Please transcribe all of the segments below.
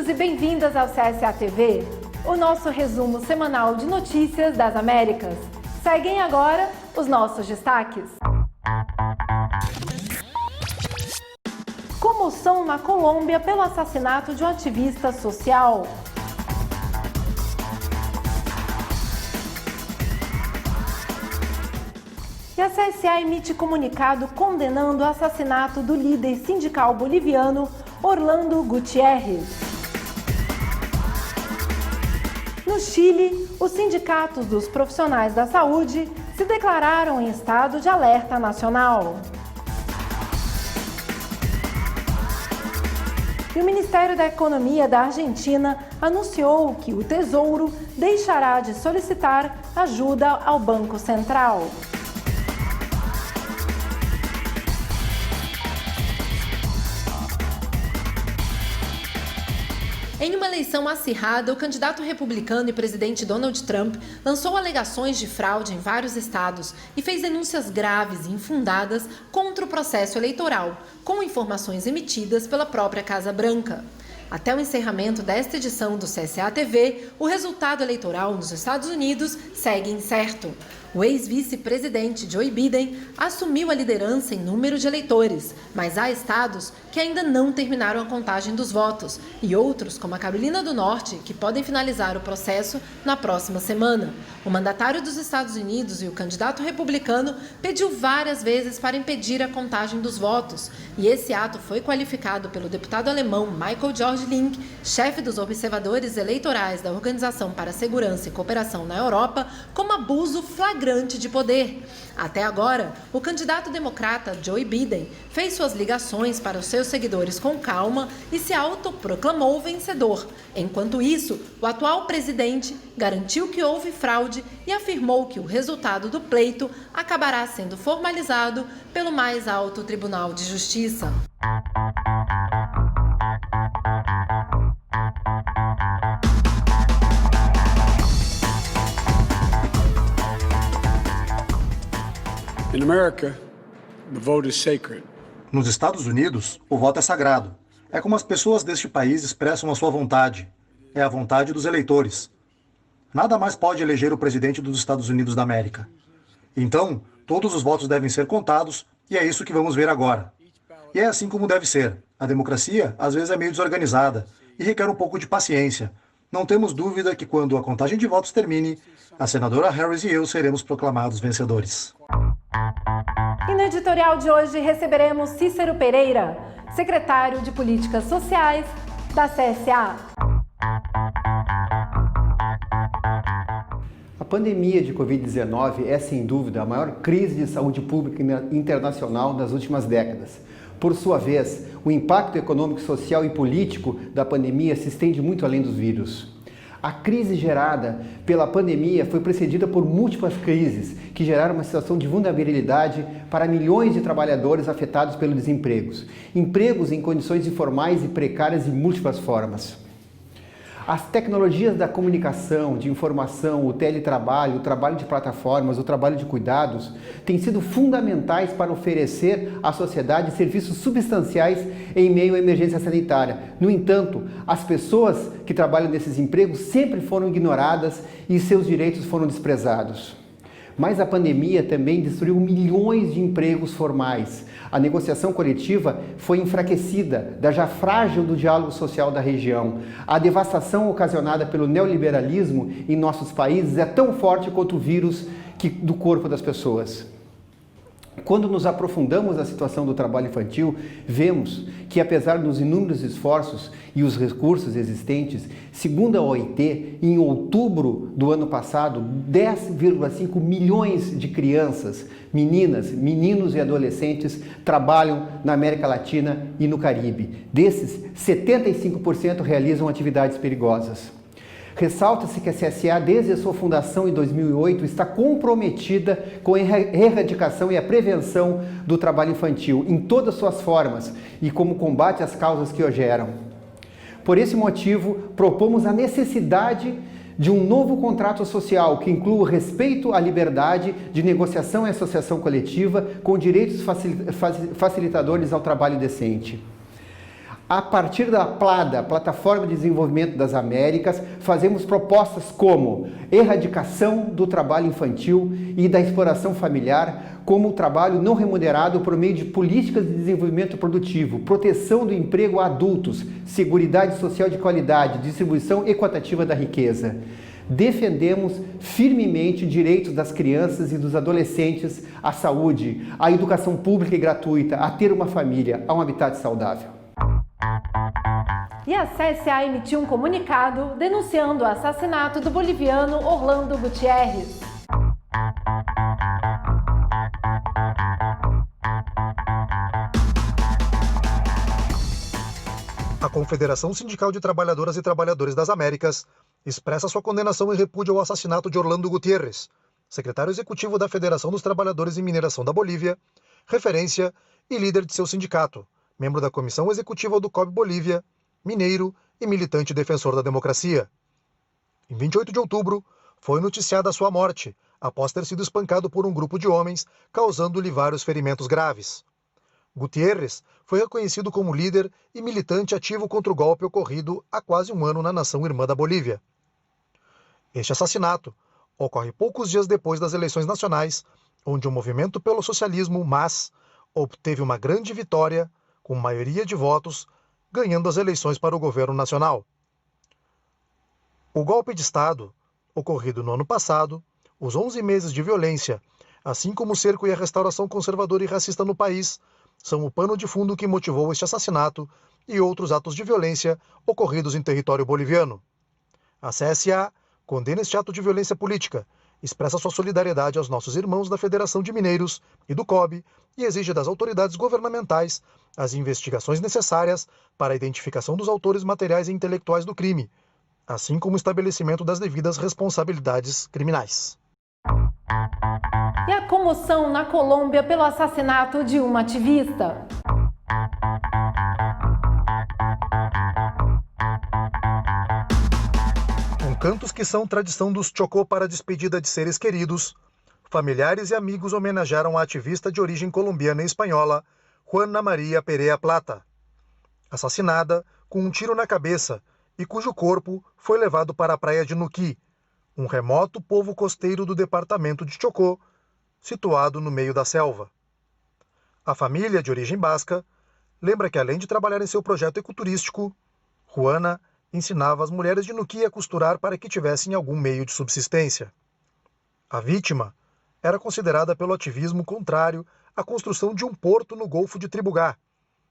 e bem-vindas ao CSA TV, o nosso resumo semanal de notícias das Américas. Seguem agora os nossos destaques. Comoção na Colômbia pelo assassinato de um ativista social. E a CSA emite comunicado condenando o assassinato do líder sindical boliviano Orlando Gutiérrez. No Chile, os sindicatos dos profissionais da saúde se declararam em estado de alerta nacional. E o Ministério da Economia da Argentina anunciou que o Tesouro deixará de solicitar ajuda ao Banco Central. Em uma eleição acirrada, o candidato republicano e presidente Donald Trump lançou alegações de fraude em vários estados e fez denúncias graves e infundadas contra o processo eleitoral, com informações emitidas pela própria Casa Branca. Até o encerramento desta edição do CSA TV, o resultado eleitoral nos Estados Unidos segue incerto. O ex-vice-presidente Joe Biden assumiu a liderança em número de eleitores, mas há estados que ainda não terminaram a contagem dos votos e outros, como a Carolina do Norte, que podem finalizar o processo na próxima semana. O mandatário dos Estados Unidos e o candidato republicano pediu várias vezes para impedir a contagem dos votos, e esse ato foi qualificado pelo deputado alemão Michael George Link, chefe dos observadores eleitorais da Organização para a Segurança e Cooperação na Europa, como abuso flagrante de poder. Até agora, o candidato democrata Joe Biden fez suas ligações para os seus seguidores com calma e se autoproclamou vencedor. Enquanto isso, o atual presidente garantiu que houve fraude e afirmou que o resultado do pleito acabará sendo formalizado pelo mais alto Tribunal de Justiça. In America, the vote is sacred. Nos Estados Unidos, o voto é sagrado. É como as pessoas deste país expressam a sua vontade. É a vontade dos eleitores. Nada mais pode eleger o presidente dos Estados Unidos da América. Então, todos os votos devem ser contados e é isso que vamos ver agora. E é assim como deve ser. A democracia, às vezes, é meio desorganizada e requer um pouco de paciência. Não temos dúvida que quando a contagem de votos termine, a senadora Harris e eu seremos proclamados vencedores. E no editorial de hoje receberemos Cícero Pereira, secretário de Políticas Sociais da CSA. A pandemia de Covid-19 é, sem dúvida, a maior crise de saúde pública internacional das últimas décadas. Por sua vez, o impacto econômico, social e político da pandemia se estende muito além dos vírus. A crise gerada pela pandemia foi precedida por múltiplas crises que geraram uma situação de vulnerabilidade para milhões de trabalhadores afetados pelo desemprego. Empregos em condições informais e precárias de múltiplas formas. As tecnologias da comunicação, de informação, o teletrabalho, o trabalho de plataformas, o trabalho de cuidados, têm sido fundamentais para oferecer à sociedade serviços substanciais em meio à emergência sanitária. No entanto, as pessoas que trabalham nesses empregos sempre foram ignoradas e seus direitos foram desprezados. Mas a pandemia também destruiu milhões de empregos formais. A negociação coletiva foi enfraquecida, da já frágil do diálogo social da região. A devastação ocasionada pelo neoliberalismo em nossos países é tão forte quanto o vírus do corpo das pessoas. Quando nos aprofundamos na situação do trabalho infantil, vemos que, apesar dos inúmeros esforços e os recursos existentes, segundo a OIT, em outubro do ano passado, 10,5 milhões de crianças, meninas, meninos e adolescentes trabalham na América Latina e no Caribe. Desses, 75% realizam atividades perigosas. Ressalta-se que a CSA, desde a sua fundação em 2008, está comprometida com a erradicação e a prevenção do trabalho infantil em todas as suas formas e como combate às causas que o geram. Por esse motivo, propomos a necessidade de um novo contrato social que inclua o respeito à liberdade de negociação e associação coletiva com direitos facilitadores ao trabalho decente. A partir da PLADA, Plataforma de Desenvolvimento das Américas, fazemos propostas como erradicação do trabalho infantil e da exploração familiar, como o trabalho não remunerado por meio de políticas de desenvolvimento produtivo, proteção do emprego a adultos, seguridade social de qualidade, distribuição equitativa da riqueza. Defendemos firmemente direitos das crianças e dos adolescentes à saúde, à educação pública e gratuita, a ter uma família, a um habitat saudável. E a CSA emitiu um comunicado denunciando o assassinato do boliviano Orlando Gutierrez. A Confederação Sindical de Trabalhadoras e Trabalhadores das Américas expressa sua condenação e repúdio ao assassinato de Orlando Gutierrez, secretário executivo da Federação dos Trabalhadores em Mineração da Bolívia, referência e líder de seu sindicato, membro da Comissão Executiva do COB Bolívia, mineiro e militante defensor da democracia. Em 28 de outubro, foi noticiada sua morte, após ter sido espancado por um grupo de homens, causando-lhe vários ferimentos graves. Gutierrez foi reconhecido como líder e militante ativo contra o golpe ocorrido há quase um ano na nação irmã da Bolívia. Este assassinato ocorre poucos dias depois das eleições nacionais, onde o Movimento pelo Socialismo, MAS, obteve uma grande vitória, com maioria de votos, ganhando as eleições para o governo nacional. O golpe de Estado, ocorrido no ano passado, os 11 meses de violência, assim como o cerco e a restauração conservadora e racista no país, são o pano de fundo que motivou este assassinato e outros atos de violência ocorridos em território boliviano. A CSA condena este ato de violência política, expressa sua solidariedade aos nossos irmãos da Federação de Mineiros e do COB e exige das autoridades governamentais as investigações necessárias para a identificação dos autores materiais e intelectuais do crime, assim como o estabelecimento das devidas responsabilidades criminais. E a comoção na Colômbia pelo assassinato de uma ativista. Com cantos que são tradição dos Chocó para a despedida de seres queridos, familiares e amigos homenagearam a ativista de origem colombiana e espanhola, Juana María Perea Plata, assassinada com um tiro na cabeça e cujo corpo foi levado para a praia de Nuquí, um remoto povo costeiro do departamento de Chocó, situado no meio da selva. A família, de origem basca, lembra que além de trabalhar em seu projeto ecoturístico, Juana ensinava as mulheres de Nuquí a costurar para que tivessem algum meio de subsistência. A vítima era considerada pelo ativismo contrário à construção de um porto no Golfo de Tribugá,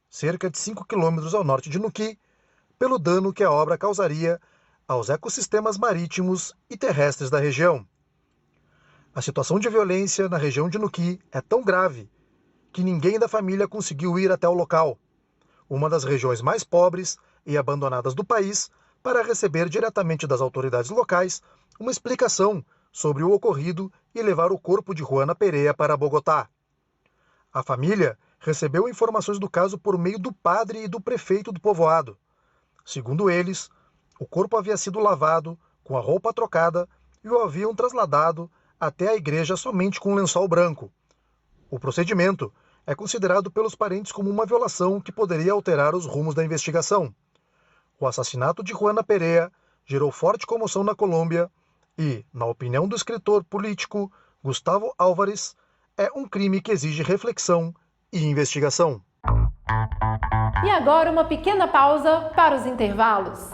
cerca de 5 quilômetros ao norte de Nuquí, pelo dano que a obra causaria aos ecossistemas marítimos e terrestres da região. A situação de violência na região de Nuquí é tão grave que ninguém da família conseguiu ir até o local, uma das regiões mais pobres e abandonadas do país, para receber diretamente das autoridades locais uma explicação sobre o ocorrido e levar o corpo de Juana Perea para Bogotá. A família recebeu informações do caso por meio do padre e do prefeito do povoado. Segundo eles, o corpo havia sido lavado, com a roupa trocada, e o haviam trasladado até a igreja somente com um lençol branco. O procedimento é considerado pelos parentes como uma violação que poderia alterar os rumos da investigação. O assassinato de Juana Perea gerou forte comoção na Colômbia e, na opinião do escritor político Gustavo Álvares, é um crime que exige reflexão e investigação. E agora uma pequena pausa para os intervalos.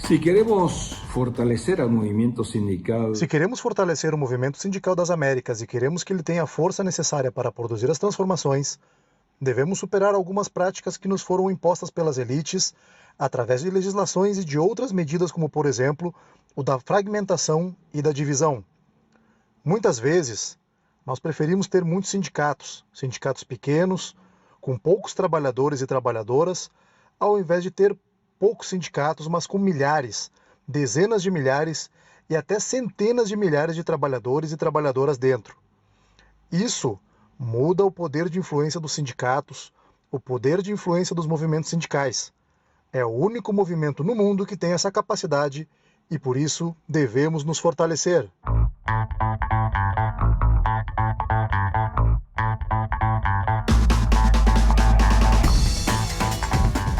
Si queremos fortalecer al movimiento sindical, Se queremos fortalecer o movimento sindical das Américas e queremos que ele tenha a força necessária para produzir as transformações, devemos superar algumas práticas que nos foram impostas pelas elites através de legislações e de outras medidas, como, por exemplo, o da fragmentação e da divisão. Muitas vezes, nós preferimos ter muitos sindicatos pequenos, com poucos trabalhadores e trabalhadoras, ao invés de ter poucos sindicatos, mas com milhares, dezenas de milhares e até centenas de milhares de trabalhadores e trabalhadoras dentro. Isso muda o poder de influência dos sindicatos, o poder de influência dos movimentos sindicais. É o único movimento no mundo que tem essa capacidade e por isso devemos nos fortalecer.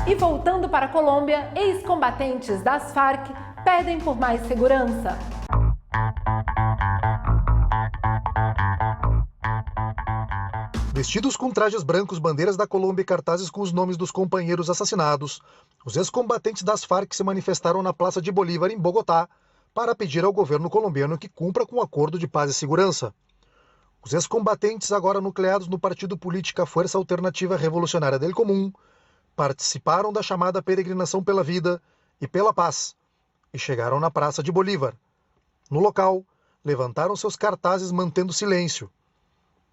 E voltando para a Colômbia, ex-combatentes das Farc pedem por mais segurança. Vestidos com trajes brancos, bandeiras da Colômbia e cartazes com os nomes dos companheiros assassinados, os ex-combatentes das Farc se manifestaram na Praça de Bolívar, em Bogotá, para pedir ao governo colombiano que cumpra com o acordo de paz e segurança. Os ex-combatentes, agora nucleados no partido político Força Alternativa Revolucionária del Común, participaram da chamada Peregrinação pela Vida e pela Paz e chegaram na Praça de Bolívar. No local, levantaram seus cartazes mantendo silêncio.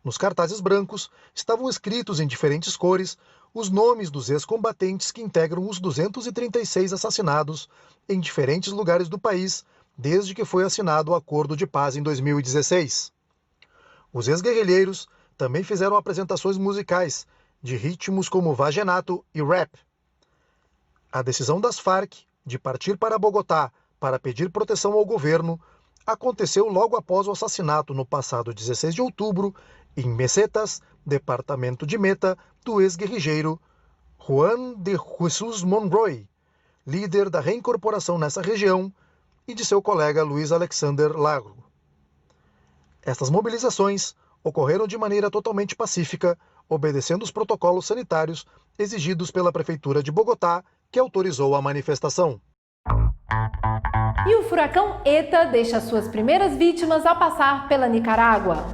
Nos cartazes brancos estavam escritos em diferentes cores os nomes dos ex-combatentes que integram os 236 assassinados em diferentes lugares do país desde que foi assinado o Acordo de Paz em 2016. Os ex-guerrilheiros também fizeram apresentações musicais de ritmos como vallenato e rap. A decisão das Farc de partir para Bogotá para pedir proteção ao governo aconteceu logo após o assassinato no passado 16 de outubro em Mesetas, departamento de Meta, do ex-guerrilheiro Juan de Jesus Monroy, líder da reincorporação nessa região, e de seu colega Luiz Alexander Lago. Estas mobilizações ocorreram de maneira totalmente pacífica, obedecendo os protocolos sanitários exigidos pela Prefeitura de Bogotá, que autorizou a manifestação. E o furacão ETA deixa suas primeiras vítimas ao passar pela Nicarágua.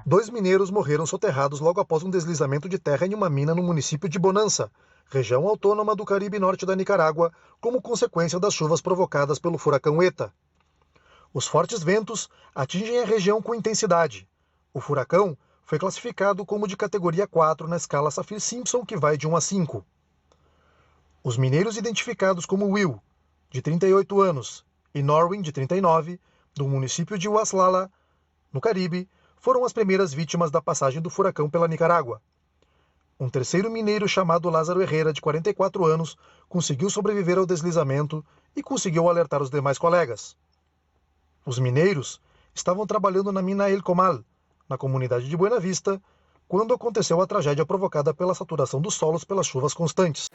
Dois mineiros morreram soterrados logo após um deslizamento de terra em uma mina no município de Bonança, região autônoma do Caribe Norte da Nicarágua, como consequência das chuvas provocadas pelo furacão ETA. Os fortes ventos atingem a região com intensidade. O furacão foi classificado como de categoria 4 na escala Saffir-Simpson, que vai de 1 a 5. Os mineiros identificados como Will, de 38 anos, e Norwin, de 39, do município de Uaslala, no Caribe, foram as primeiras vítimas da passagem do furacão pela Nicarágua. Um terceiro mineiro chamado Lázaro Herrera, de 44 anos, conseguiu sobreviver ao deslizamento e conseguiu alertar os demais colegas. Os mineiros estavam trabalhando na mina El Comal, na comunidade de Buena Vista, quando aconteceu a tragédia provocada pela saturação dos solos pelas chuvas constantes.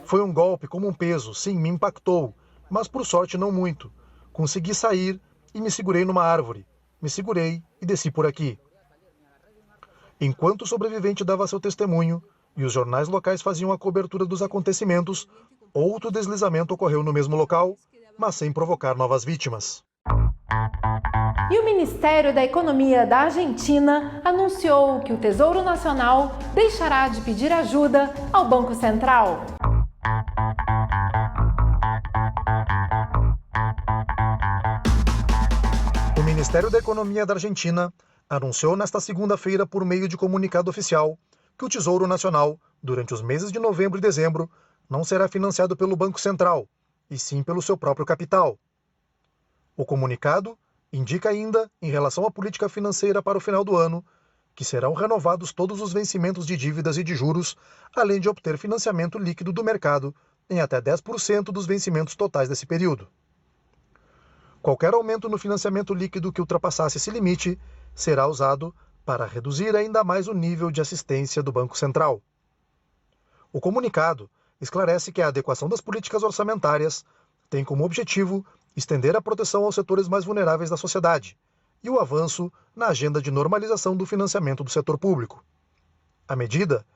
Foi um golpe como um peso, sim, me impactou, mas por sorte não muito. Consegui sair e me segurei numa árvore. Me segurei e desci por aqui. Enquanto o sobrevivente dava seu testemunho e os jornais locais faziam a cobertura dos acontecimentos, outro deslizamento ocorreu no mesmo local, mas sem provocar novas vítimas. E o Ministério da Economia da Argentina anunciou que o Tesouro Nacional deixará de pedir ajuda ao Banco Central. O Ministério da Economia da Argentina anunciou nesta segunda-feira, por meio de comunicado oficial, que o Tesouro Nacional, durante os meses de novembro e dezembro, não será financiado pelo Banco Central, e sim pelo seu próprio capital. O comunicado indica ainda, em relação à política financeira para o final do ano, que serão renovados todos os vencimentos de dívidas e de juros, além de obter financiamento líquido do mercado em até 10% dos vencimentos totais desse período. Qualquer aumento no financiamento líquido que ultrapassasse esse limite será usado para reduzir ainda mais o nível de assistência do Banco Central. O comunicado esclarece que a adequação das políticas orçamentárias tem como objetivo estender a proteção aos setores mais vulneráveis da sociedade e o avanço na agenda de normalização do financiamento do setor público. A medida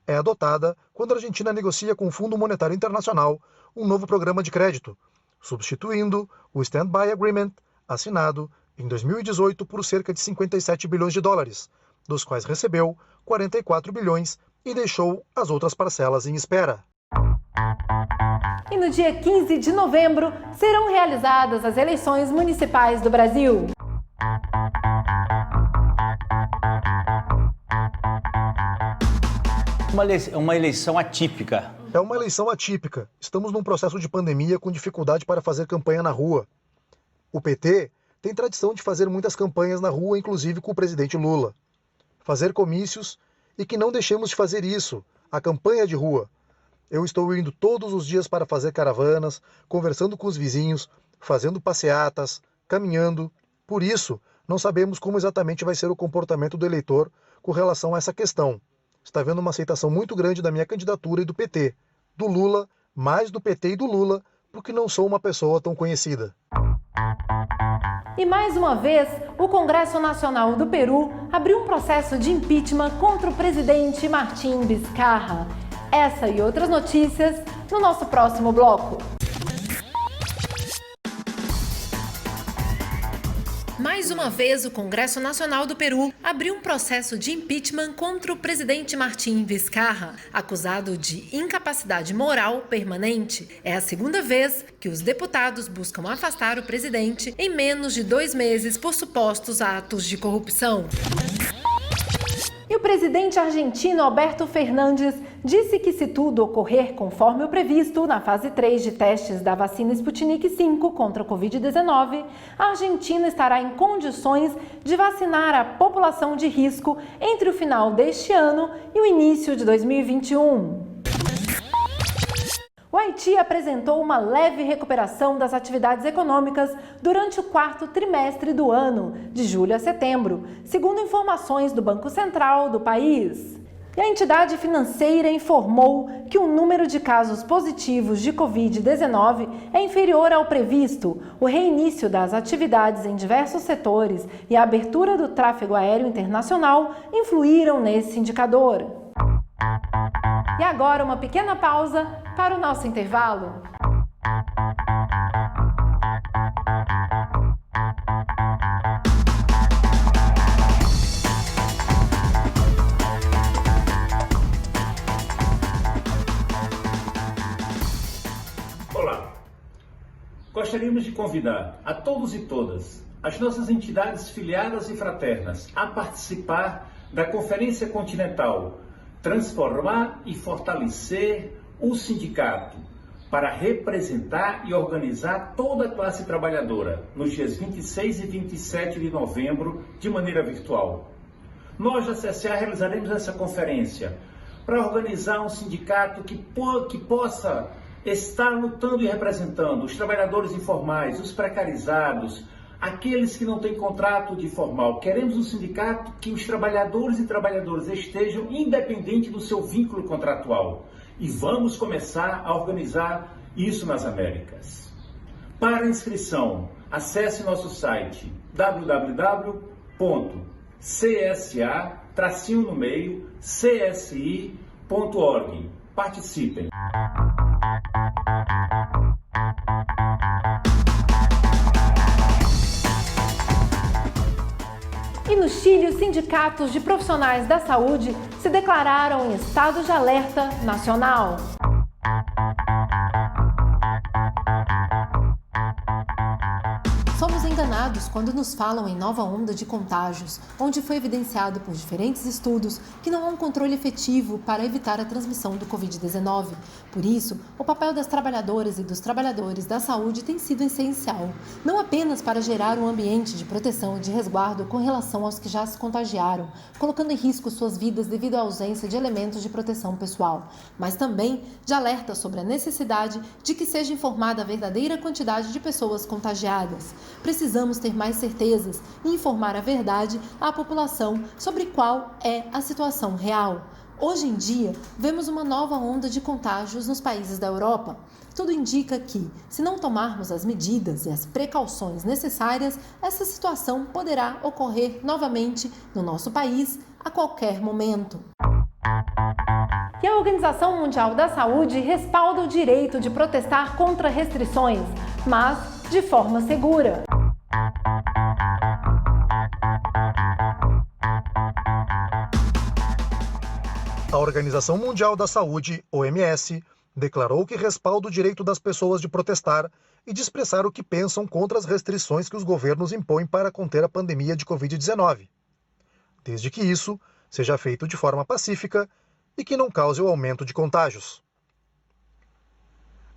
é adotada quando a Argentina negocia com o Fundo Monetário Internacional um novo programa de crédito, substituindo o Stand-by Agreement assinado em 2018 por cerca de 57 bilhões de dólares, dos quais recebeu 44 bilhões e deixou as outras parcelas em espera. E no dia 15 de novembro serão realizadas as eleições municipais do Brasil. Uma eleição atípica. É uma eleição atípica. Estamos num processo de pandemia com dificuldade para fazer campanha na rua. O PT tem tradição de fazer muitas campanhas na rua, inclusive com o presidente Lula. Fazer comícios e que não deixemos de fazer isso, a campanha de rua. Eu estou indo todos os dias para fazer caravanas, conversando com os vizinhos, fazendo passeatas, caminhando. Por isso, não sabemos como exatamente vai ser o comportamento do eleitor com relação a essa questão. Está havendo uma aceitação muito grande da minha candidatura e do PT, do Lula, mais do PT e do Lula, porque não sou uma pessoa tão conhecida. E mais uma vez, o Congresso Nacional do Peru abriu um processo de impeachment contra o presidente Martín Vizcarra. Essa e outras notícias no nosso próximo bloco. Mais uma vez, o Congresso Nacional do Peru abriu um processo de impeachment contra o presidente Martín Vizcarra, acusado de incapacidade moral permanente. É a segunda vez que os deputados buscam afastar o presidente em menos de 2 meses por supostos atos de corrupção. E o presidente argentino Alberto Fernandes disse que, se tudo ocorrer conforme o previsto na fase 3 de testes da vacina Sputnik V contra a Covid-19, a Argentina estará em condições de vacinar a população de risco entre o final deste ano e o início de 2021. O Haiti apresentou uma leve recuperação das atividades econômicas durante o 4º trimestre do ano, de julho a setembro, segundo informações do Banco Central do país. E a entidade financeira informou que o número de casos positivos de Covid-19 é inferior ao previsto. O reinício das atividades em diversos setores e a abertura do tráfego aéreo internacional influíram nesse indicador. E agora uma pequena pausa para o nosso intervalo. Olá, gostaríamos de convidar a todos e todas as nossas entidades filiadas e fraternas a participar da Conferência Continental Transformar e Fortalecer o Sindicato, para representar e organizar toda a classe trabalhadora nos dias 26 e 27 de novembro de maneira virtual. Nós da CSA realizaremos essa conferência para organizar um sindicato que possa estar lutando e representando os trabalhadores informais, os precarizados, aqueles que não têm contrato de formal. Queremos um sindicato que os trabalhadores e trabalhadoras estejam independente do seu vínculo contratual. E vamos começar a organizar isso nas Américas. Para inscrição, acesse nosso site www.csa-csi.org. Participem! E no Chile, os sindicatos de profissionais da saúde se declararam em estado de alerta nacional. Somos enganados quando nos falam em nova onda de contágios, onde foi evidenciado por diferentes estudos que não há um controle efetivo para evitar a transmissão do Covid-19. Por isso, o papel das trabalhadoras e dos trabalhadores da saúde tem sido essencial, não apenas para gerar um ambiente de proteção e de resguardo com relação aos que já se contagiaram, colocando em risco suas vidas devido à ausência de elementos de proteção pessoal, mas também de alerta sobre a necessidade de que seja informada a verdadeira quantidade de pessoas contagiadas. Precisamos ter mais certezas e informar a verdade à população sobre qual é a situação real. Hoje em dia, vemos uma nova onda de contágios nos países da Europa. Tudo indica que, se não tomarmos as medidas e as precauções necessárias, essa situação poderá ocorrer novamente no nosso país a qualquer momento. E a Organização Mundial da Saúde respalda o direito de protestar contra restrições, mas de forma segura. A Organização Mundial da Saúde, OMS, declarou que respalda o direito das pessoas de protestar e de expressar o que pensam contra as restrições que os governos impõem para conter a pandemia de Covid-19, desde que isso seja feito de forma pacífica e que não cause o aumento de contágios.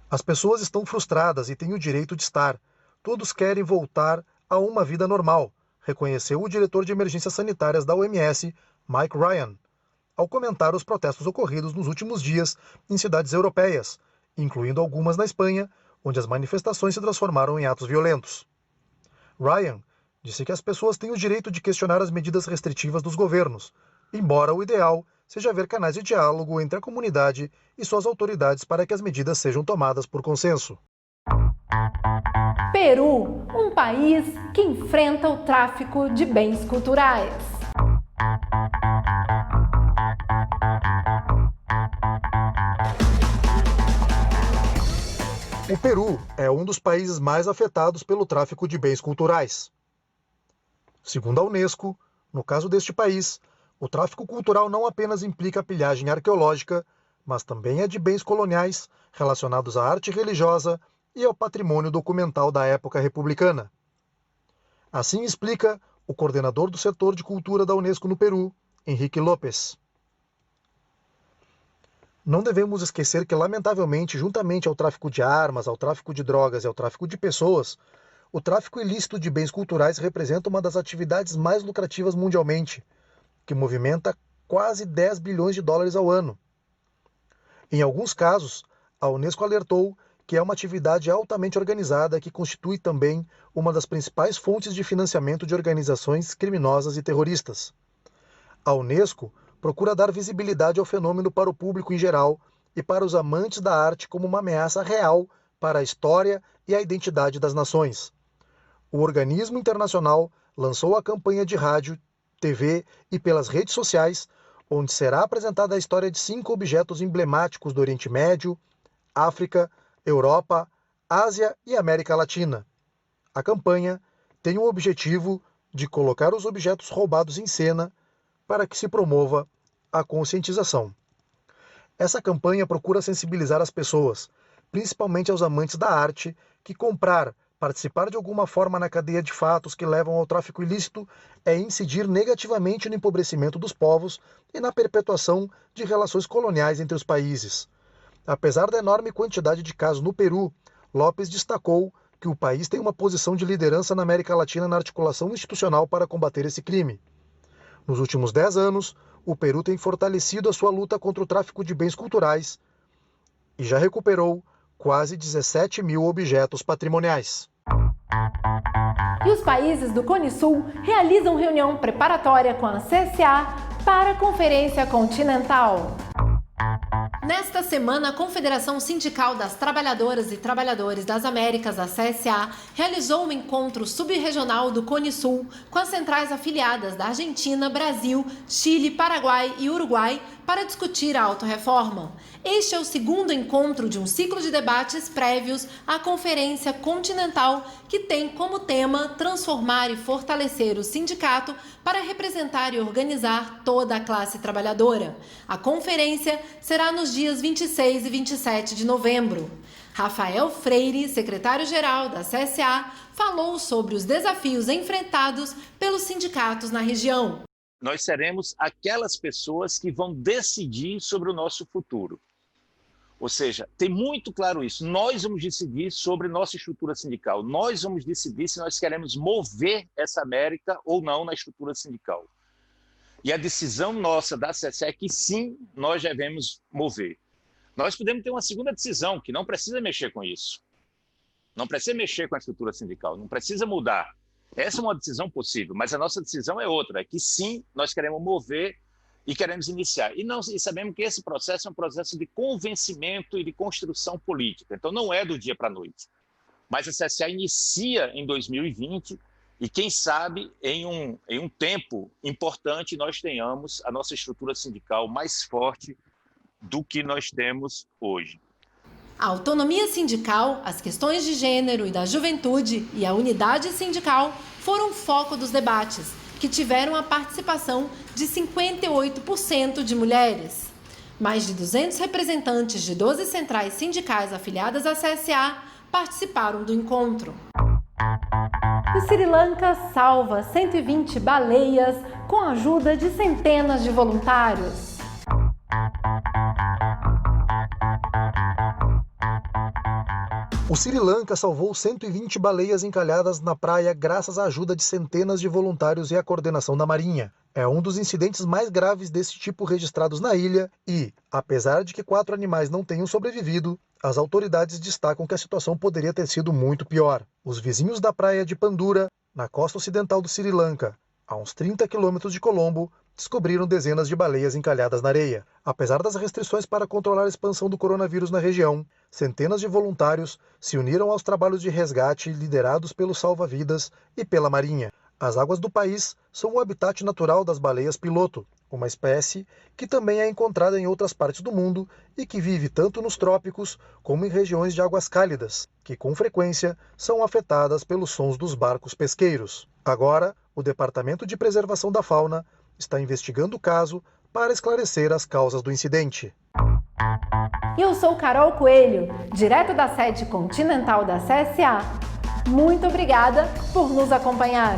As pessoas estão frustradas e têm o direito de estar. Todos querem voltar a uma vida normal, reconheceu o diretor de emergências sanitárias da OMS, Mike Ryan. ao comentar os protestos ocorridos nos últimos dias em cidades europeias, incluindo algumas na Espanha, onde as manifestações se transformaram em atos violentos. Ryan disse que as pessoas têm o direito de questionar as medidas restritivas dos governos, embora o ideal seja haver canais de diálogo entre a comunidade e suas autoridades para que as medidas sejam tomadas por consenso. Peru, um país que enfrenta o tráfico de bens culturais. O Peru é um dos países mais afetados pelo tráfico de bens culturais. Segundo a Unesco, no caso deste país, o tráfico cultural não apenas implica a pilhagem arqueológica, mas também é de bens coloniais relacionados à arte religiosa e ao patrimônio documental da época republicana. Assim explica o coordenador do setor de cultura da Unesco no Peru, Henrique Lopes. Não devemos esquecer que, lamentavelmente, juntamente ao tráfico de armas, ao tráfico de drogas e ao tráfico de pessoas, o tráfico ilícito de bens culturais representa uma das atividades mais lucrativas mundialmente, que movimenta quase 10 bilhões de dólares ao ano. Em alguns casos, a Unesco alertou que é uma atividade altamente organizada que constitui também uma das principais fontes de financiamento de organizações criminosas e terroristas. A Unesco procura dar visibilidade ao fenômeno para o público em geral e para os amantes da arte como uma ameaça real para a história e a identidade das nações. O organismo internacional lançou a campanha de rádio, TV e pelas redes sociais, onde será apresentada a história de 5 objetos emblemáticos do Oriente Médio, África, Europa, Ásia e América Latina. A campanha tem o objetivo de colocar os objetos roubados em cena para que se promova a conscientização. Essa campanha procura sensibilizar as pessoas, principalmente aos amantes da arte, que participar de alguma forma na cadeia de fatos que levam ao tráfico ilícito é incidir negativamente no empobrecimento dos povos e na perpetuação de relações coloniais entre os países. Apesar da enorme quantidade de casos no Peru, Lopes destacou que o país tem uma posição de liderança na América Latina na articulação institucional para combater esse crime. Nos últimos 10 anos, o Peru tem fortalecido a sua luta contra o tráfico de bens culturais e já recuperou quase 17 mil objetos patrimoniais. E os países do Cone Sul realizam reunião preparatória com a CSA para a Conferência Continental. Nesta semana, a Confederação Sindical das Trabalhadoras e Trabalhadores das Américas, a CSA, realizou um encontro subregional do Cone Sul com as centrais afiliadas da Argentina, Brasil, Chile, Paraguai e Uruguai para discutir a autorreforma. Este é o segundo encontro de um ciclo de debates prévios à Conferência Continental, que tem como tema transformar e fortalecer o sindicato para representar e organizar toda a classe trabalhadora. A conferência será nos dias 26 e 27 de novembro. Rafael Freire, secretário-geral da CSA, falou sobre os desafios enfrentados pelos sindicatos na região. Nós seremos aquelas pessoas que vão decidir sobre o nosso futuro. Ou seja, tem muito claro isso. Nós vamos decidir sobre nossa estrutura sindical. Nós vamos decidir se nós queremos mover essa América ou não na estrutura sindical. E a decisão nossa da CSA é que sim, nós devemos mover. Nós podemos ter uma segunda decisão, que não precisa mexer com isso. Não precisa mexer com a estrutura sindical, não precisa mudar. Essa é uma decisão possível, mas a nossa decisão é outra, é que sim, nós queremos mover e queremos iniciar. E sabemos que esse processo é um processo de convencimento e de construção política. Então não é do dia para a noite. Mas a CSA inicia em 2020 e quem sabe em um tempo importante nós tenhamos a nossa estrutura sindical mais forte do que nós temos hoje. A autonomia sindical, as questões de gênero e da juventude e a unidade sindical foram foco dos debates, que tiveram a participação de 58% de mulheres. Mais de 200 representantes de 12 centrais sindicais afiliadas à CSA participaram do encontro. O Sri Lanka salva 120 baleias com a ajuda de centenas de voluntários. O Sri Lanka salvou 120 baleias encalhadas na praia graças à ajuda de centenas de voluntários e à coordenação da Marinha. É um dos incidentes mais graves desse tipo registrados na ilha e, apesar de que 4 animais não tenham sobrevivido, as autoridades destacam que a situação poderia ter sido muito pior. Os vizinhos da praia de Pandura, na costa ocidental do Sri Lanka, a uns 30 quilômetros de Colombo, descobriram dezenas de baleias encalhadas na areia. Apesar das restrições para controlar a expansão do coronavírus na região, centenas de voluntários se uniram aos trabalhos de resgate liderados pelos salva-vidas e pela Marinha. As águas do país são o habitat natural das baleias piloto, uma espécie que também é encontrada em outras partes do mundo e que vive tanto nos trópicos como em regiões de águas cálidas, que com frequência são afetadas pelos sons dos barcos pesqueiros. Agora, o Departamento de Preservação da Fauna está investigando o caso para esclarecer as causas do incidente. Eu sou Carol Coelho, direto da sede continental da CSA. Muito obrigada por nos acompanhar.